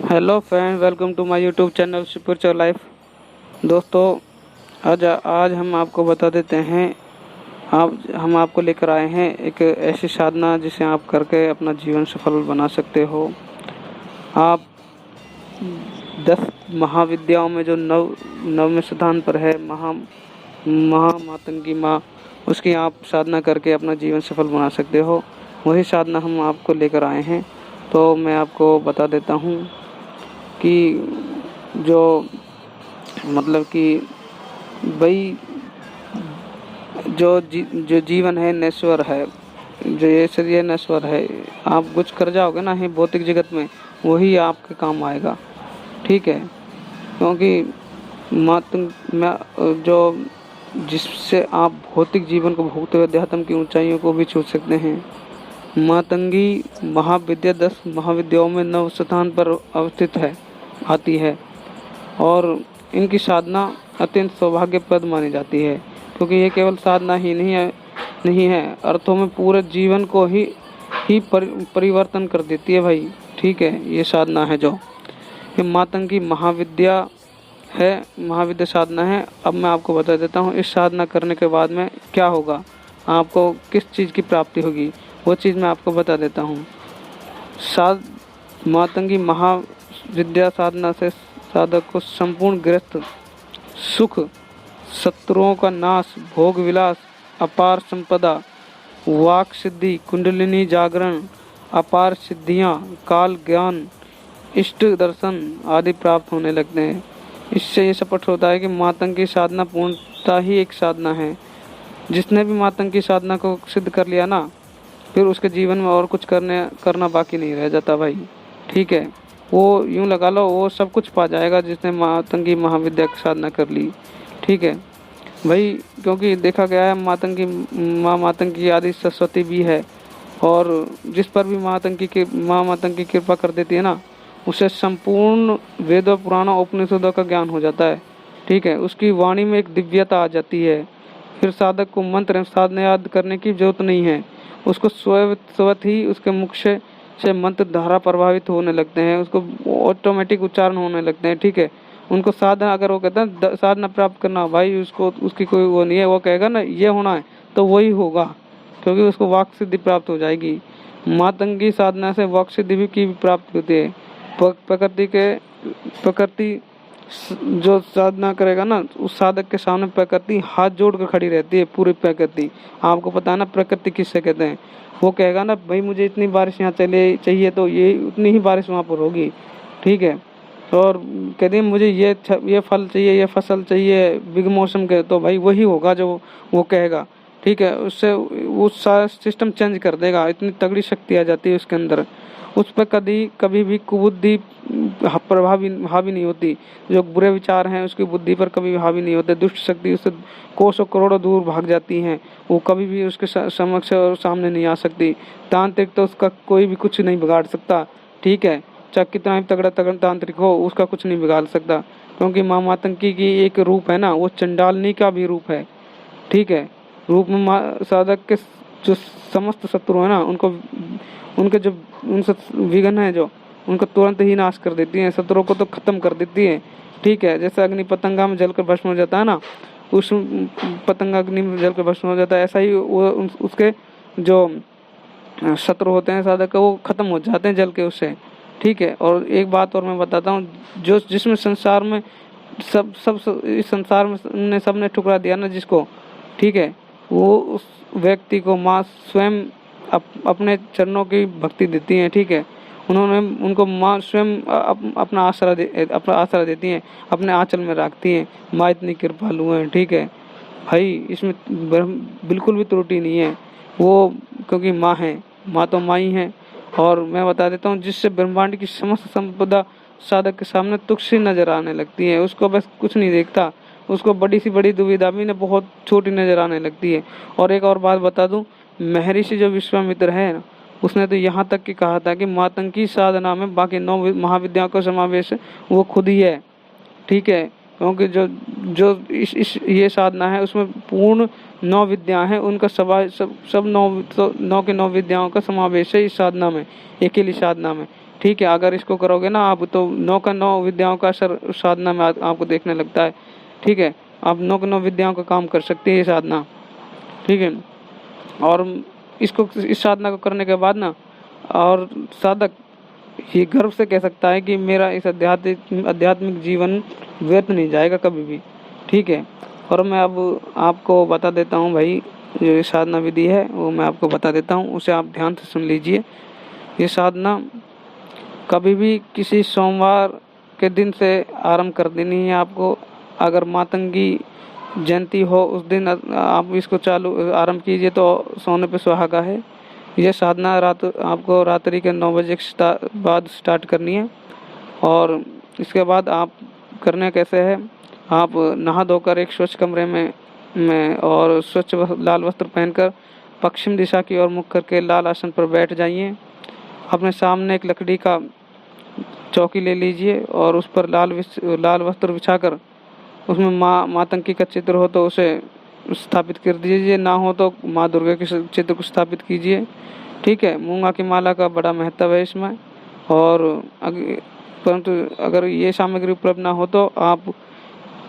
Hello friend, welcome to my YouTube channel spiritual life. दोस्तों, आज हम आपको बता देते हैं, हम आपको लेकर आए हैं एक ऐसी साधना जिसे आप करके अपना जीवन सफल बना सकते हो। आप 10 महाविद्याओं में जो नववें स्थान पर है महामातंगी माँ, उसकी आप साधना करके अपना जीवन सफल बना सकते हो। वही साधना हम आपको लेकर आए हैं। तो मैं आपको बता देता हूँ कि जो मतलब कि भाई जो जीवन है नश्वर है, जो ये शरीर नश्वर है। आप कुछ कर जाओगे ना ही भौतिक जगत में, वही आपके काम आएगा। ठीक है, क्योंकि जो जिससे आप भौतिक जीवन को भोगते हुए अध्यात्म की ऊंचाइयों को भी छू सकते हैं। मातंगी महाविद्या 10 महाविद्याओं में 9 स्थान पर अवस्थित आती है और इनकी साधना अत्यंत सौभाग्यप्रद मानी जाती है, क्योंकि ये केवल साधना ही नहीं है, अर्थों में पूरे जीवन को ही परिवर्तन कर देती है भाई। ठीक है, ये साधना है जो ये मातंगी महाविद्या साधना है। अब मैं आपको बता देता हूँ इस साधना करने के बाद में क्या होगा, आपको किस चीज़ की प्राप्ति होगी, वो चीज़ मैं आपको बता देता हूँ। मातंगी महाविद्या साधना से साधक को संपूर्ण गृहस्थ सुख, शत्रुओं का नाश, भोग विलास, अपार संपदा, वाक सिद्धि, कुंडलिनी जागरण, अपार सिद्धियां, काल ज्ञान, इष्ट दर्शन आदि प्राप्त होने लगते हैं। इससे ये स्पष्ट होता है कि मातंगी साधना पूर्णतः ही एक साधना है। जिसने भी मातंगी साधना को सिद्ध कर लिया ना, फिर उसके जीवन में और कुछ करना बाकी नहीं रह जाता भाई। ठीक है, वो यूँ लगा लो वो सब कुछ पा जाएगा जिसने मातंगी महाविद्या की साधना कर ली। ठीक है भाई, क्योंकि देखा गया है मातंगी आदि सरस्वती भी है, और जिस पर भी मातंगी कृपा कर देती है ना, उसे संपूर्ण वेदों पुराणों उपनिषदों का ज्ञान हो जाता है। ठीक है, उसकी वाणी में एक दिव्यता आ जाती है। फिर साधक को मंत्र साधना याद करने की जरूरत नहीं है, उसको स्वत ही उसके मुख से मंत्र धारा प्रभावित होने लगते हैं, उसको ऑटोमेटिक उच्चारण होने लगते हैं। ठीक है, उनको साधना, अगर वो कहते हैं साधना प्राप्त करना भाई, उसको उसकी कोई वो नहीं है, वो कहेगा ना ये होना है तो वही होगा, क्योंकि उसको वाक सिद्धि प्राप्त हो जाएगी। मातंगी साधना से वाक सिद्धि भी की प्राप्ति होती है। प्रकृति जो साधना करेगा ना, उस साधक के सामने प्रकृति हाथ जोड़ कर खड़ी रहती है। पूरी प्रकृति, आपको पता है ना प्रकृति किससे कहते हैं। वो कहेगा ना भाई मुझे इतनी बारिश यहाँ चाहिए, तो ये उतनी ही बारिश वहाँ पर होगी। ठीक है, और कहते हैं मुझे ये फल चाहिए, ये फसल चाहिए बिग मौसम के, तो भाई वही होगा जो वो कहेगा। ठीक है, उससे वो सारा सिस्टम चेंज कर देगा। इतनी तगड़ी शक्ति आ जाती है उसके अंदर। उस पर कभी भी कुबुद्धि हावी नहीं होती। जो बुरे विचार हैं उसकी बुद्धि पर कभी भी हावी नहीं होते। दुष्ट शक्ति उससे कोसों करोड़ों दूर भाग जाती हैं, वो कभी भी उसके समक्ष और सामने नहीं आ सकती। तांत्रिक तो उसका कोई भी कुछ नहीं बिगाड़ सकता। ठीक है, चाहे कितना भी तगड़ा तांत्रिक हो, उसका कुछ नहीं बिगाड़ सकता, क्योंकि माँ मातंगी की एक रूप है ना, वो चंडालनी का भी रूप है। ठीक है, रूप में साधक के जो समस्त शत्रु है ना, उनके जो उनसे विघ्न है जो, उनको तुरंत ही नाश कर देती हैं, शत्रुओं को तो खत्म कर देती है। ठीक है, जैसे अग्नि पतंगा में जलकर भस्म हो जाता है ना, उस पतंगा अग्नि में जलकर भस्म हो जाता है, ऐसा ही वो उसके जो शत्रु होते हैं साधक का, वो खत्म हो जाते हैं जल के उससे। ठीक है, और एक बात और मैं बताता हूँ, जो जिसमें संसार में सब इस संसार में सबने ठुकरा दिया ना जिसको, ठीक है, वो उस व्यक्ति को माँ स्वयं अपने चरणों की भक्ति देती हैं। ठीक है, उनको माँ स्वयं अपना आसरा देती हैं, अपने आंचल में रखती हैं। माँ इतनी कृपालु हैं। ठीक है भाई, इसमें बिल्कुल भी त्रुटि नहीं है वो, क्योंकि माँ है, माँ तो माँ ही है। और मैं बता देता हूँ, जिससे ब्रह्मांड की समस्त संपदा साधक के सामने तुच्छ सी नजर आने लगती है। उसको बस कुछ नहीं देखता, उसको बड़ी सी बड़ी दुविधा भी बहुत छोटी नजर आने लगती है। और एक और बात बता दूं, महर्षि जो विश्वामित्र है ना, उसने तो यहाँ तक कि कहा था कि मातंगी साधना में बाकी 9 महाविद्याओं का समावेश वो खुद ही है। ठीक है, क्योंकि जो ये साधना है उसमें पूर्ण 9 विद्याएं हैं, उनका सब 9 के 9 विद्याओं का समावेश है इस साधना में, अकेली साधना में। ठीक है। अगर इसको करोगे ना आप तो 9 का 9 विद्याओं का असर उस साधना में आपको देखने लगता है। ठीक है, आप 9 के 9 विद्याओं का काम कर सकती है ये साधना। ठीक है, और इसको इस साधना को करने के बाद ना और साधक ये गर्व से कह सकता है कि मेरा इस आध्यात्मिक जीवन व्यर्थ नहीं जाएगा कभी भी। ठीक है, और मैं अब आपको बता देता हूँ भाई, जो ये साधना विधि है वो मैं आपको बता देता हूँ, उसे आप ध्यान से सुन लीजिए। ये साधना कभी भी किसी सोमवार के दिन से आरंभ कर देनी है आपको। अगर मातंगी जयंती हो उस दिन आप इसको चालू आरंभ कीजिए तो सोने पे सुहागा है। यह साधना आपको रात्रि के 9 बजे के बाद स्टार्ट करनी है। और इसके बाद आप करने कैसे है, आप नहा धोकर एक स्वच्छ कमरे में और स्वच्छ लाल वस्त्र पहनकर पश्चिम दिशा की ओर मुख करके लाल आसन पर बैठ जाइए। अपने सामने एक लकड़ी का चौकी ले लीजिए और उस पर लाल वस्त्र बिछाकर उसमें मातंगी का चित्र हो तो उसे स्थापित कर दीजिए, ना हो तो माँ दुर्गा के चित्र को स्थापित कीजिए। ठीक है, मूंगा की माला का बड़ा महत्व है इसमें। और परंतु अगर ये सामग्री उपलब्ध ना हो तो आप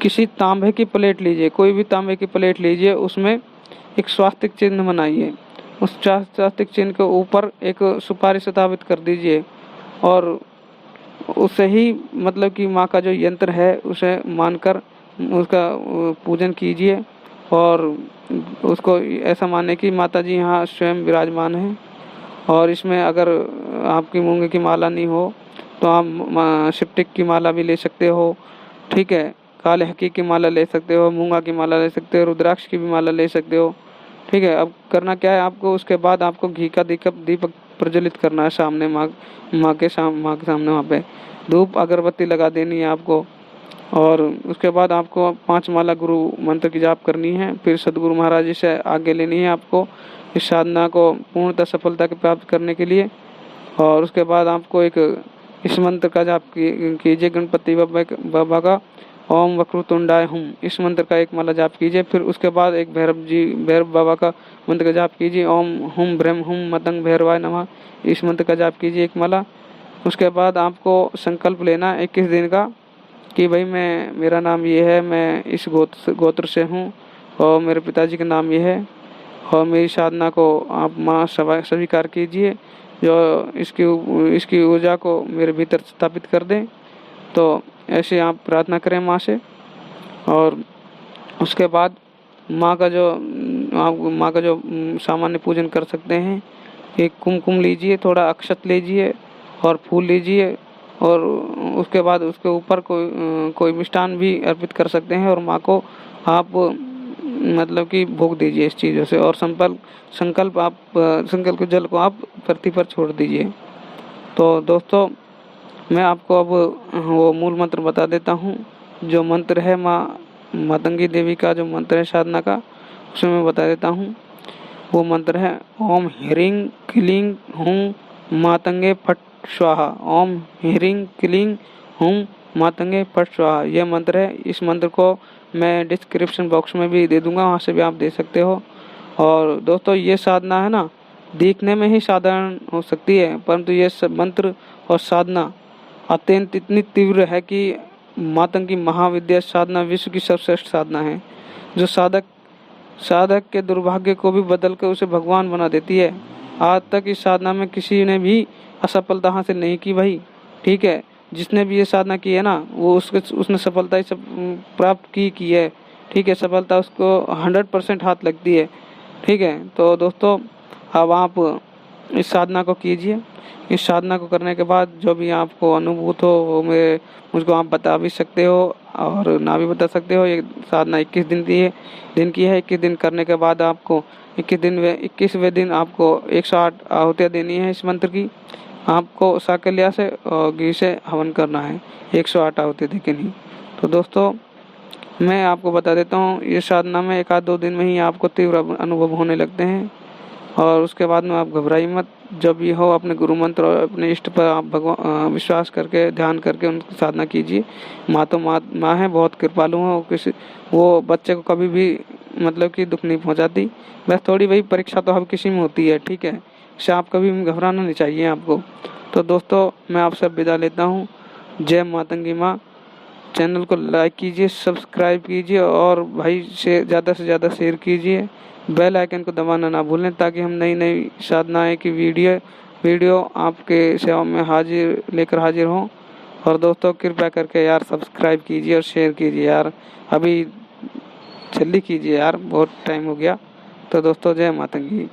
किसी तांबे की प्लेट लीजिए, कोई भी तांबे की प्लेट लीजिए, उसमें एक स्वास्तिक चिन्ह बनाइए। उस स्वास्तिक चिन्ह के ऊपर एक सुपारी स्थापित कर दीजिए और उसे ही मतलब कि माँ का जो यंत्र है उसे मानकर उसका पूजन कीजिए। और उसको ऐसा माने कि माता जी यहाँ स्वयं विराजमान हैं। और इसमें अगर आपकी मूंगे की माला नहीं हो तो आप शिप्टिक की माला भी ले सकते हो। ठीक है, काले हकी की माला ले सकते हो, मूंगा की माला ले सकते हो, रुद्राक्ष की भी माला ले सकते हो। ठीक है, अब करना क्या है आपको, उसके बाद आपको घी का दीपक प्रज्वलित करना है सामने माँ के सामने वहाँ पे धूप अगरबत्ती लगा देनी है आपको। और उसके बाद आपको 5 माला गुरु मंत्र की जाप करनी है। फिर सदगुरु महाराज जी से आगे लेनी है आपको इस साधना को पूर्णतः सफलता के प्राप्त करने के लिए। और उसके बाद आपको एक इस मंत्र का जाप कीजिए, गणपति बाबा का ओम वक्रतुंडाय हुम, इस मंत्र का एक माला जाप कीजिए। फिर उसके बाद एक भैरव बाबा का मंत्र का जाप कीजिए, ओम हुम ब्रह्म हुम मतंग भैरवाय नमः, इस मंत्र का जाप कीजिए एक माला। उसके बाद आपको संकल्प लेना 21 दिन का कि भाई मेरा नाम ये है, मैं इस गोत्र से हूँ और मेरे पिताजी का नाम ये है और मेरी साधना को आप माँ स्वीकार कीजिए, जो इसकी ऊर्जा को मेरे भीतर स्थापित कर दें। तो ऐसे आप प्रार्थना करें माँ से। और उसके बाद माँ का जो सामान्य पूजन कर सकते हैं, एक कुमकुम लीजिए, थोड़ा अक्षत लीजिए और फूल लीजिए और उसके बाद उसके ऊपर कोई मिष्ठान भी अर्पित कर सकते हैं और माँ को आप मतलब कि भोग दीजिए इस चीज़ों से। और संकल्प जल को आप पृथ्वी पर छोड़ दीजिए। तो दोस्तों मैं आपको अब वो मूल मंत्र बता देता हूँ। जो मंत्र है मातंगी देवी का जो मंत्र है साधना का, उसे मैं बता देता हूँ। वो मंत्र है ओम ह्रीं क्लीं हुं मातंगे फट स्वाहा, ओम ह्रीं क्लीं हुं मातंगे फट स्वाहा, यह मंत्र है। इस मंत्र को मैं डिस्क्रिप्शन बॉक्स में भी दे दूंगा, वहाँ से भी आप दे सकते हो। और दोस्तों ये साधना है ना, देखने में ही साधारण हो सकती है, परंतु ये सब मंत्र और साधना अत्यंत इतनी तीव्र है कि मातंगी महाविद्या साधना विश्व की सर्वश्रेष्ठ साधना है, जो साधक के दुर्भाग्य को भी बदल कर उसे भगवान बना देती है। आज तक इस साधना में किसी ने भी असफलता हासिल नहीं की भाई। ठीक है, जिसने भी ये साधना की है ना वो उसने सफलता सब प्राप्त की है। ठीक है, सफलता उसको 100% हाथ लगती है। ठीक है, तो दोस्तों अब आप इस साधना को कीजिए। इस साधना को करने के बाद जो भी आपको अनुभूत हो वो मुझको आप बता भी सकते हो और ना भी बता सकते हो। ये साधना 21 दिन की है 21 दिन करने के बाद आपको 21वें दिन आपको 108 आहुतियाँ देनी है इस मंत्र की। आपको साकल्या से और घी से हवन करना है, 108 आहुतियाँ देके नहीं। तो दोस्तों मैं आपको बता देता हूँ, ये साधना में 1-2 दिन में ही आपको तीव्र अनुभव होने लगते हैं। और उसके बाद में आप घबराइए मत। जब भी हो अपने गुरु मंत्र और अपने इष्ट पर आप भगवान विश्वास करके ध्यान करके उनकी साधना कीजिए। माँ है, बहुत कृपालु है, वो बच्चे को कभी भी मतलब कि दुख नहीं पहुंचाती। बस थोड़ी वही परीक्षा तो हर किसी में होती है। ठीक है, इससे आप कभी घबराना नहीं चाहिए आपको। तो दोस्तों मैं आपसे विदा लेता हूँ। जय मातंगी माँ। चैनल को लाइक कीजिए, सब्सक्राइब कीजिए और भाई से ज़्यादा शेयर कीजिए। बेल आइकन को दबाना ना भूलें ताकि हम नई नई साधनाएँ की वीडियो आपके सेवा में लेकर हाजिर हों। और दोस्तों कृपया करके यार सब्सक्राइब कीजिए और शेयर कीजिए यार, अभी जल्दी कीजिए यार, बहुत टाइम हो गया। तो दोस्तों जय मातंगी।